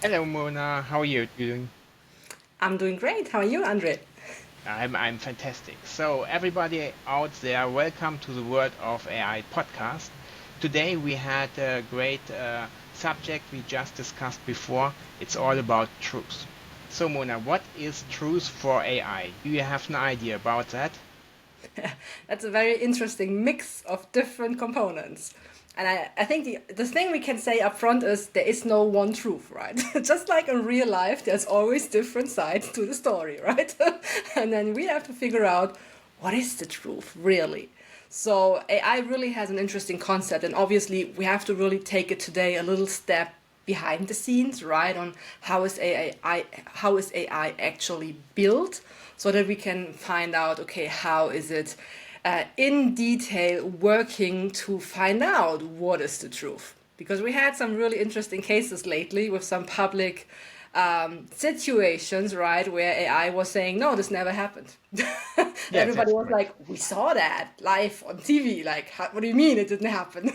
Hello Mona, how are you doing? I'm doing great. How are you, André? I'm fantastic. So everybody out there, welcome to the World of AI podcast. Today we had a great subject we just discussed before. It's all about truth. So Mona, what is truth for AI? Do you have an idea about that? That's a very interesting mix of different components. And I think the thing we can say up front is there is no one truth, right? Just like in real life, there's always different sides to the story, right? And then we have to figure out what is the truth, really. So AI really has an interesting concept, and obviously we have to really take it today a little step behind the scenes, right? On how is AI actually built, so that we can find out, okay, how is it in detail working to find out what is the truth. Because we had some really interesting cases lately with some public situations, right, where AI was saying, no, this never happened. Yes, Everybody that's was correct. like, we saw that live on TV. Like, what do you mean it didn't happen?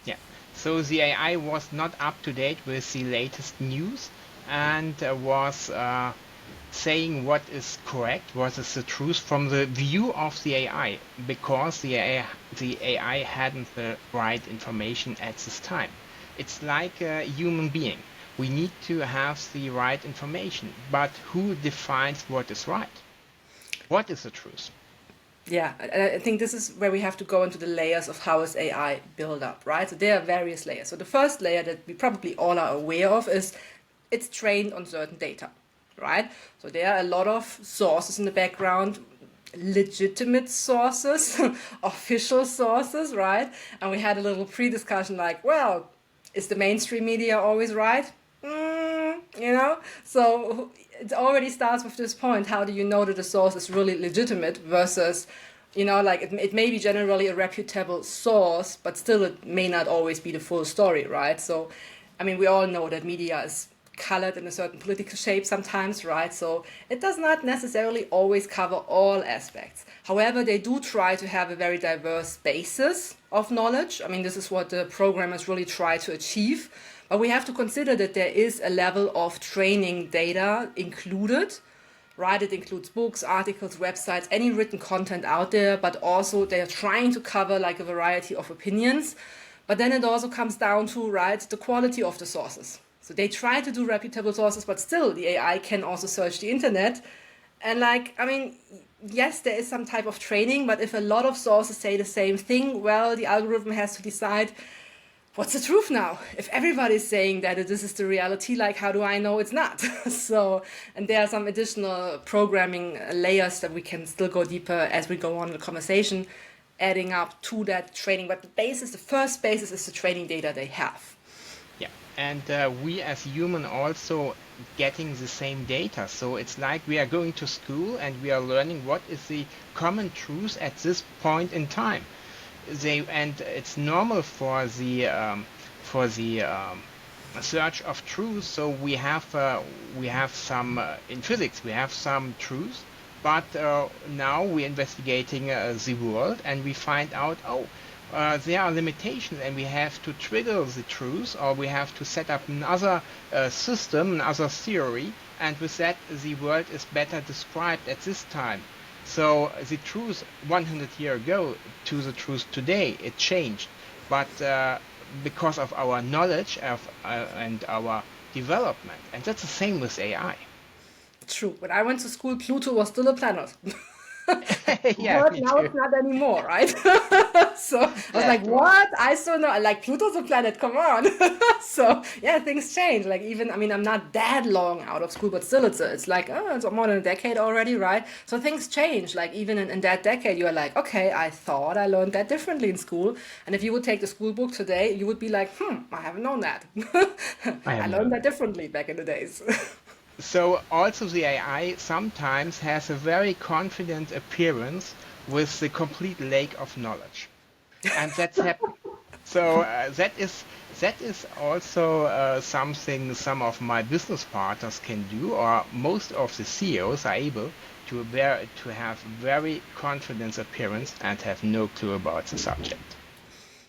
Yeah. So the AI was not up to date with the latest news and was saying what is correct, what is the truth from the view of the AI, because the AI hadn't the right information at this time. It's like a human being. We need to have the right information, but who defines what is right? What is the truth? Yeah, I think this is where we have to go into the layers of how is AI built up, right? So there are various layers. So the first layer that we probably all are aware of is it's trained on certain data, right? So there are a lot of sources in the background, legitimate sources, official sources, right? And we had a little pre-discussion like, well, is the mainstream media always right? So it already starts with this point. How do you know that the source is really legitimate versus, like it may be generally a reputable source, but still it may not always be the full story, right? So, I mean, we all know that media is colored in a certain political shape sometimes, right? So it does not necessarily always cover all aspects. However, they do try to have a very diverse basis of knowledge. I mean, this is what the programmers really try to achieve. But we have to consider that there is a level of training data included, right? It includes books, articles, websites, any written content out there, but also they're trying to cover like a variety of opinions. But then it also comes down to, right, the quality of the sources. So they try to do reputable sources, but still the AI can also search the internet. And like, I mean, yes, there is some type of training, but if a lot of sources say the same thing, well, the algorithm has to decide what's the truth now? If everybody's saying that this is the reality, like how do I know it's not? So, and there are some additional programming layers that we can still go deeper as we go on in the conversation, adding up to that training. But the first basis is the training data they have. Yeah, and we as human also getting the same data. So it's like we are going to school and we are learning what is the common truth at this point in time. And it's normal for the search of truth. So we have some in physics we have some truth, but now we're investigating the world and we find out, oh, there are limitations and we have to trigger the truth, or we have to set up another system, another theory, and with that the world is better described at this time. So the truth 100 years ago to the truth today, it changed. But because of our knowledge and our development, and that's the same with AI. True. When I went to school, Pluto was still a planet. Yeah, But me now too. it's not anymore, right? So I was Yeah, like, what? I still know. Like, Pluto's a planet, come on. So, yeah, things change. Like, even, I mean, I'm not that long out of school, but still, it's like, oh, it's more than a decade already, right? So things change. Like, even in that decade, you're like, okay, I thought I learned that differently in school. And if you would take the school book today, you would be like, I haven't known that. I I haven't learned known that that. differently back in the days. So also the AI sometimes has a very confident appearance with the complete lack of knowledge, and that's happening. So that is also something some of my business partners can do, or most of the CEOs are able to have very confident appearance and have no clue about the subject.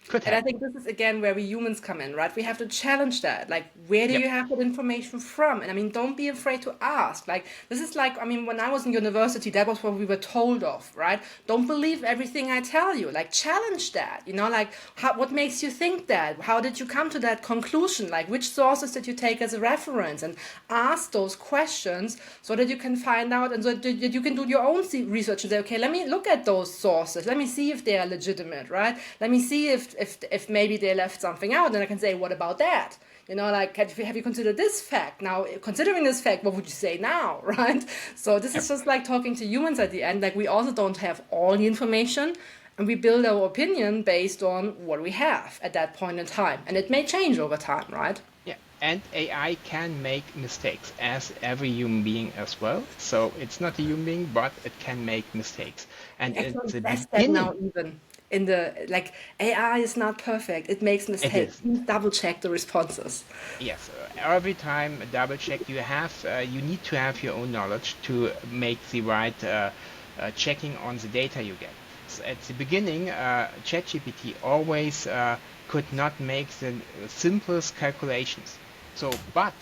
Could And I happen. think this is again where we humans come in, right? We have to challenge that. Like, where do Yep. you have that information from? And I mean, don't be afraid to ask. Like, this is like, I mean, when I was in university, that was what we were told of, right? Don't believe everything I tell you. Like, challenge that, like, what makes you think that? How did you come to that conclusion? Like, which sources did you take as a reference? And ask those questions so that you can find out and so that you can do your own research and say, okay, let me look at those sources. Let me see if they are legitimate, right? Let me see if maybe they left something out, and I can say, what about that? Like, have you considered this fact? Now, considering this fact, what would you say now, right? So this Yep. is just like talking to humans at the end. Like, we also don't have all the information, and we build our opinion based on what we have at that point in time. And it may change over time, right? Yeah. And AI can make mistakes, as every human being as well. So it's not a human being, but it can make mistakes. And It at actually the says that now, beginning, even in the like, AI is not perfect. It makes it mistakes. isn't. Please double check the responses. Yes, every time double check. You need to have your own knowledge to make the right checking on the data you get. So at the beginning, ChatGPT always could not make the simplest calculations. So, but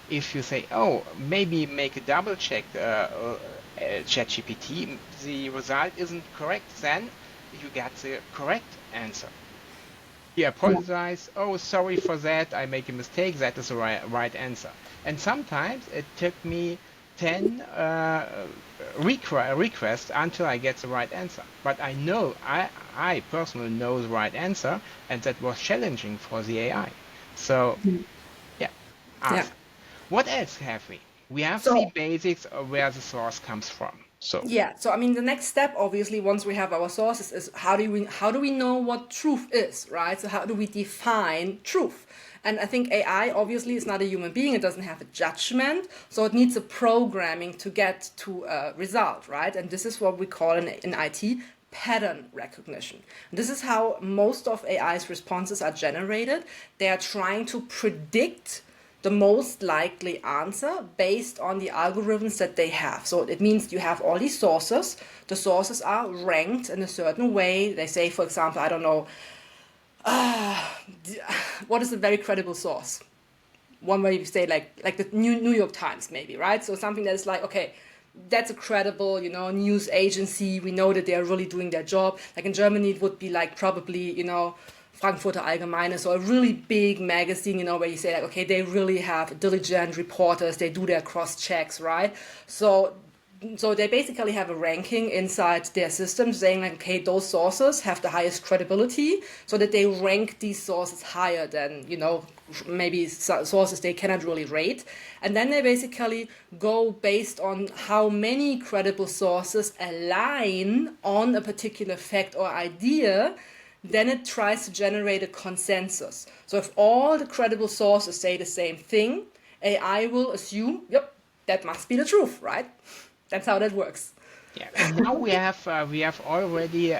if you say, oh, maybe make a double check ChatGPT, the result isn't correct, then you get the correct answer. He apologized. Oh, sorry for that. I make a mistake. That is the right answer. And sometimes it took me 10 requests until I get the right answer. But I personally know the right answer, and that was challenging for the AI. So, yeah, Yeah. ask. What else have we? We have the So basics of where the source comes from. So, yeah, so I mean the next step obviously once we have our sources is how do we know what truth is, right? So how do we define truth? And I think AI obviously is not a human being, it doesn't have a judgment, so it needs a programming to get to a result, right? And this is what we call in IT pattern recognition. And this is how most of AI's responses are generated. They are trying to predict the most likely answer based on the algorithms that they have. So it means you have all these sources. The sources are ranked in a certain way. They say, for example, I don't know, what is a very credible source? One way you say like the New York Times maybe, right? So something that is like, okay, that's a credible, news agency. We know that they are really doing their job. Like in Germany, it would be like probably, Frankfurter Allgemeine, so a really big magazine, where you say like, okay, they really have diligent reporters. They do their cross checks, right? So they basically have a ranking inside their system saying like, okay, those sources have the highest credibility, so that they rank these sources higher than, maybe sources they cannot really rate. And then they basically go based on how many credible sources align on a particular fact or idea. Then it tries to generate a consensus. So if all the credible sources say the same thing, AI will assume, yep, that must be the truth, right? That's how that works. yeah. And now we have already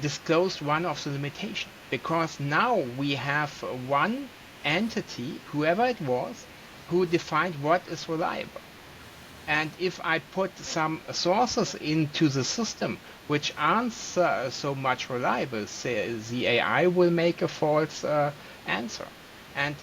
disclosed one of the limitation, because now we have one entity, whoever it was, who defined what is reliable. And if I put some sources into the system which aren't so much reliable, say, the AI will make a false answer. And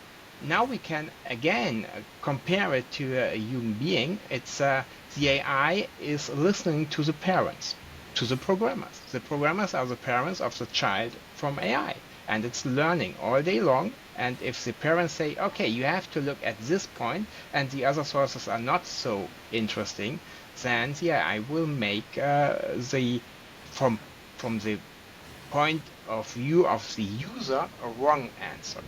now we can again compare it to a human being. It's the AI is listening to the parents, to the programmers. The programmers are the parents of the child from AI, and it's learning all day long. And if the parents say, okay, you have to look at this point, and the other sources are not so interesting, then the AI will make the from the point of view of the user a wrong answer.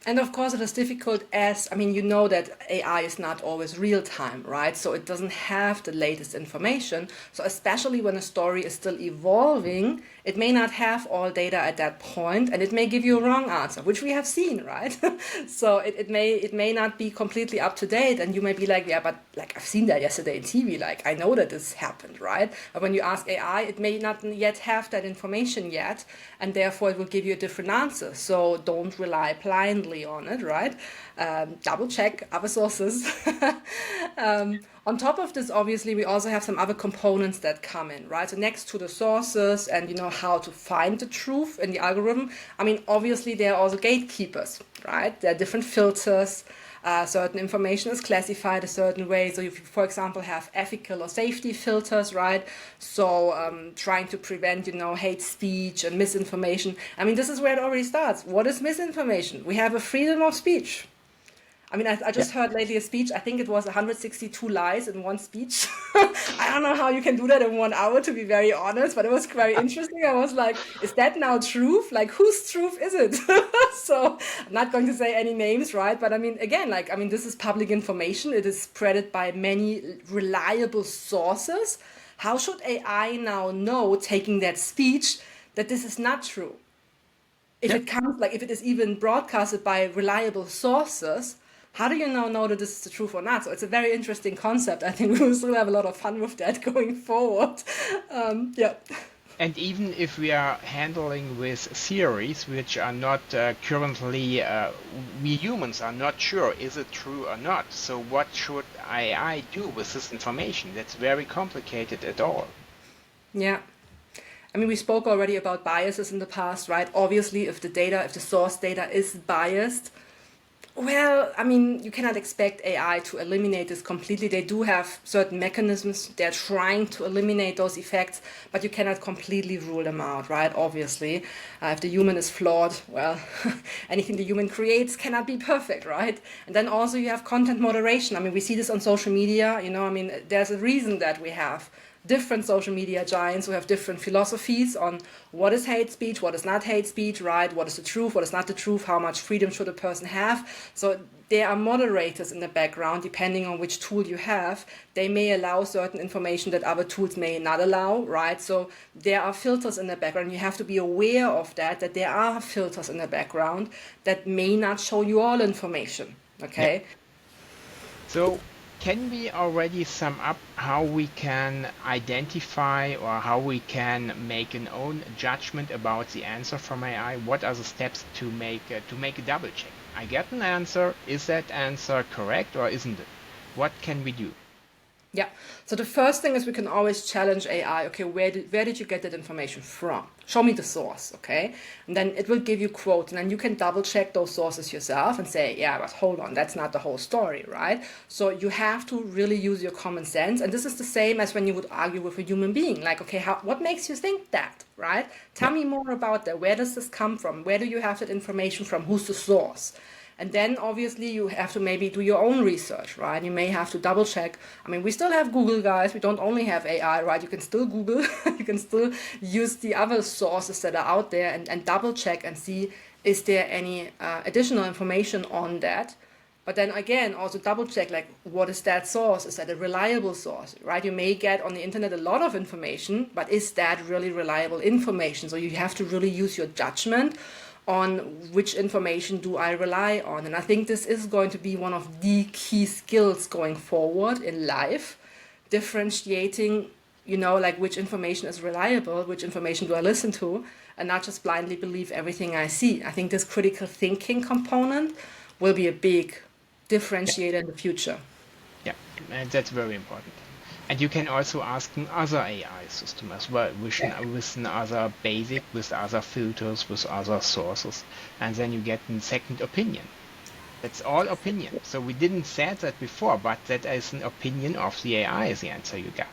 And of course, it is difficult as, I mean, you know that AI is not always real time, right? So it doesn't have the latest information. So, especially when a story is still evolving, it may not have all data at that point, and it may give you a wrong answer, which we have seen, right? So it may not be completely up to date, and you may be like, yeah, but like I've seen that yesterday in TV, like I know that this happened, right? But when you ask AI, it may not yet have that information yet, and therefore it will give you a different answer. So don't rely blindly agree on it, right? Double check other sources. On top of this, obviously, we also have some other components that come in, right? So next to the sources and, how to find the truth in the algorithm, I mean, obviously, there are also gatekeepers, right? There are different filters. Certain information is classified a certain way. So if you, for example, have ethical or safety filters, right? So trying to prevent, hate speech and misinformation. I mean, this is where it already starts. What is misinformation? We have a freedom of speech. I mean, I just heard lately a speech. I think it was 162 lies in one speech. I don't know how you can do that in 1 hour, to be very honest, but it was very interesting. I was like, is that now truth? Like, whose truth is it? So I'm not going to say any names, right? But I mean, again, this is public information. It is spread by many reliable sources. How should AI now know, taking that speech, that this is not true? If it comes, if it is even broadcasted by reliable sources, how do you now know that this is the truth or not? So it's a very interesting concept. I think we will still have a lot of fun with that going forward. Yeah. And even if we are handling with theories which are not currently, we humans are not sure, is it true or not? So what should AI do with this information? That's very complicated at all. Yeah. I mean, we spoke already about biases in the past, right? Obviously, if the source data is biased, well, I mean, you cannot expect AI to eliminate this completely. They do have certain mechanisms. They're trying to eliminate those effects, but you cannot completely rule them out, right? Obviously, if the human is flawed, well, anything the human creates cannot be perfect, right? And then also you have content moderation. I mean, we see this on social media, there's a reason that we have different social media giants who have different philosophies on what is hate speech, what is not hate speech, right? What is the truth, what is not the truth, how much freedom should a person have? So there are moderators in the background, depending on which tool you have. They may allow certain information that other tools may not allow, right? So there are filters in the background. You have to be aware of that there are filters in the background that may not show you all information, okay? Yeah. So can we already sum up how we can identify or how we can make an own judgment about the answer from AI? What are the steps to make a double check? I get an answer. Is that answer correct or isn't it? What can we do? Yeah. So the first thing is we can always challenge AI. Okay, where did you get that information from? Show me the source, okay? And then it will give you quotes, and then you can double check those sources yourself and say, yeah, but hold on, that's not the whole story, right? So you have to really use your common sense. And this is the same as when you would argue with a human being. Like, okay, what makes you think that, right? Tell me more about that. Where does this come from? Where do you have that information from? Who's the source? And then obviously you have to maybe do your own research, right? You may have to double check. I mean, we still have Google, guys. We don't only have AI, right? You can still Google. You can still use the other sources that are out there and double check and see, is there any additional information on that? But then again, also double check, like, what is that source? Is that a reliable source, right? You may get on the internet a lot of information, but is that really reliable information? So you have to really use your judgment on which information do I rely on. And I think this is going to be one of the key skills going forward in life, differentiating, which information is reliable, which information do I listen to, and not just blindly believe everything I see. I think this critical thinking component will be a big differentiator in the future. Yeah, and that's very important. And you can also ask another AI system as well, with another basic, with other filters, with other sources, and then you get a second opinion. That's all opinion. So we didn't say that before, but that is an opinion of the AI is the answer you got.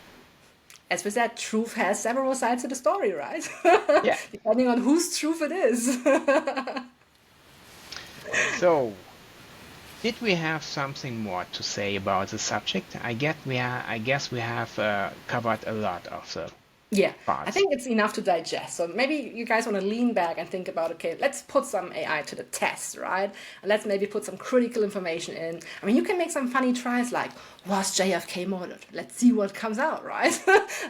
As we said, truth has several sides to the story, right? Yeah. Depending on whose truth it is. So, did we have something more to say about the subject? I guess we have covered a lot of the Yeah, parts. I think it's enough to digest. So maybe you guys want to lean back and think about, okay, let's put some AI to the test, right? And let's maybe put some critical information in. I mean, you can make some funny tries like, was JFK murdered? Let's see what comes out, right?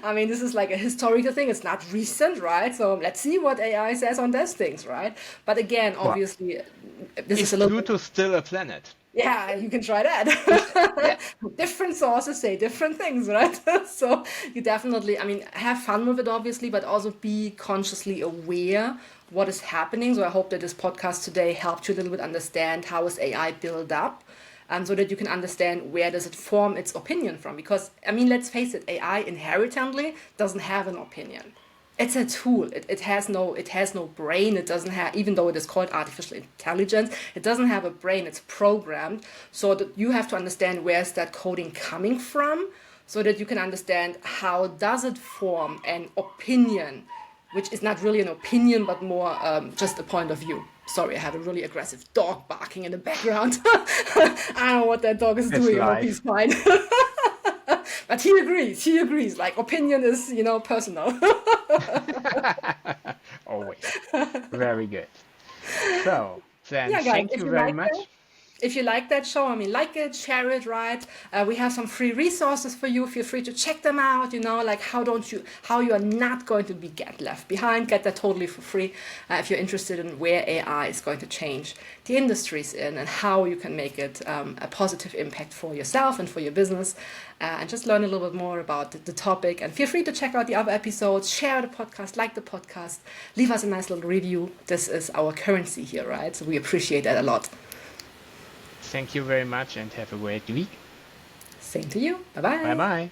I mean, this is like a historical thing. It's not recent, right? So let's see what AI says on those things, right? But again, obviously, this is a little Pluto still a planet? Yeah, you can try that. Different sources say different things, right? So you definitely, I mean, have fun with it, obviously, but also be consciously aware what is happening. So I hope that this podcast today helped you a little bit understand how is AI built up, so that you can understand where does it form its opinion from. Because, I mean, let's face it, AI inherently doesn't have an opinion. It's a tool. It has no brain. It doesn't have, even though it is called artificial intelligence, it doesn't have a brain. It's programmed. So that you have to understand where's that coding coming from, so that you can understand how does it form an opinion, which is not really an opinion, but more just a point of view. Sorry, I had a really aggressive dog barking in the background. I don't know what that dog is It's doing. I hope he's live. fine. But he agrees. He agrees. Like, opinion is, personal. Always. Very good. So then Yeah, guys, thank you very much. if you like that show, I mean, like it, share it, right? We have some free resources for you. Feel free to check them out. Like how you are not going to be get left behind. Get that totally for free. If you're interested in where AI is going to change the industries in and how you can make it a positive impact for yourself and for your business, and just learn a little bit more about the topic. And feel free to check out the other episodes. Share the podcast, like the podcast, leave us a nice little review. This is our currency here, right? So we appreciate that a lot. Thank you very much and have a great week. Same to you. Bye Bye bye. bye.